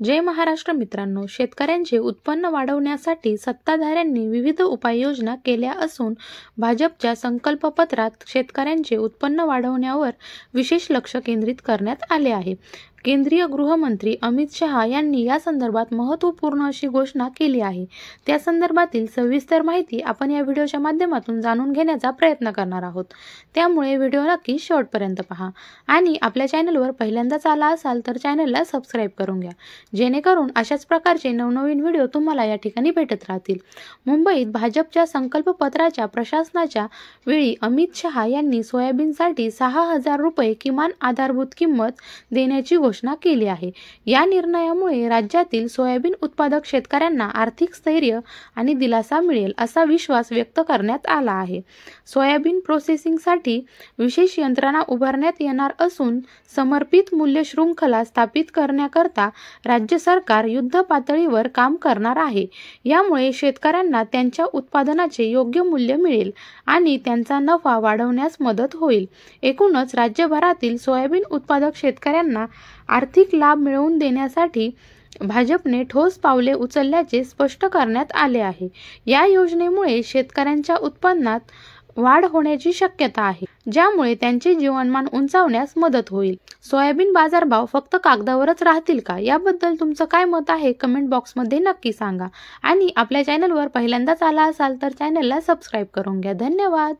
जय महाराष्ट्र मित्रांनो, शेतकऱ्यांचे उत्पन्न वाढवण्यासाठी सत्ताधाऱ्यांनी विविध उपाययोजना केल्या असून भाजपच्या संकल्पपत्रात शेतकऱ्यांचे उत्पन्न वाढवण्यावर विशेष लक्ष केंद्रित करण्यात आले आहे. केंद्रीय गृहमंत्री अमित शहा यांनी या संदर्भात महत्त्वपूर्ण अशी घोषणा केली आहे. त्या संदर्भातील सविस्तर माहिती आपण या व्हिडिओच्या माध्यमातून जाणून घेण्याचा प्रयत्न करणार आहोत. त्यामुळे व्हिडिओ नक्की शेवटपर्यंत पहा आणि आपल्या चॅनलवर पहिल्यांदाच आला असाल तर चॅनलला सबस्क्राईब करून घ्या, जेणेकरून अशाच प्रकारचे नवनवीन व्हिडिओ तुम्हाला या ठिकाणी भेटत राहतील. मुंबईत भाजपच्या संकल्पपत्राच्या प्रशासनाच्या वेळी अमित शहा यांनी सोयाबीनसाठी 6,000 रुपये किमान आधारभूत किंमत देण्याची घोषणा केली आहे. या निर्णयामुळे राज्यातील सोयाबीन उत्पादक शेतकऱ्यांना आर्थिक स्थैर्य आणि दिलासा मिळेल असा विश्वास व्यक्त करण्यात आला आहे. सोयाबीन प्रोसेसिंगसाठी विशेष यंत्रणा उभारण्यात येणार असून समर्पित मूल्य शृंखला स्थापित करण्याकरता राज्य सरकार युद्ध पातळीवर काम करणार आहे. यामुळे शेतकऱ्यांना त्यांच्या उत्पादनाचे योग्य मूल्य मिळेल आणि त्यांचा नफा वाढवण्यास मदत होईल. एकूणच राज्यभरातील सोयाबीन उत्पादक शेतकऱ्यांना आर्थिक लाभ मिळवून देण्यासाठी भाजपने ठोस पावले उचलल्याचे स्पष्ट करण्यात आले आहे. या योजनेमुळे शेतकऱ्यांच्या उत्पन्नात वाढ होण्याची शक्यता आहे, ज्यामुळे त्यांचे जीवनमान उंचावण्यास मदत होईल. सोयाबीन बाजारभाव फक्त कागदावरच राहतील का, याबद्दल तुमचं काय मत आहे कमेंट बॉक्समध्ये नक्की सांगा. आणि आपल्या चॅनलवर पहिल्यांदाच आला असाल तर चॅनलला सबस्क्राईब करून घ्या. धन्यवाद.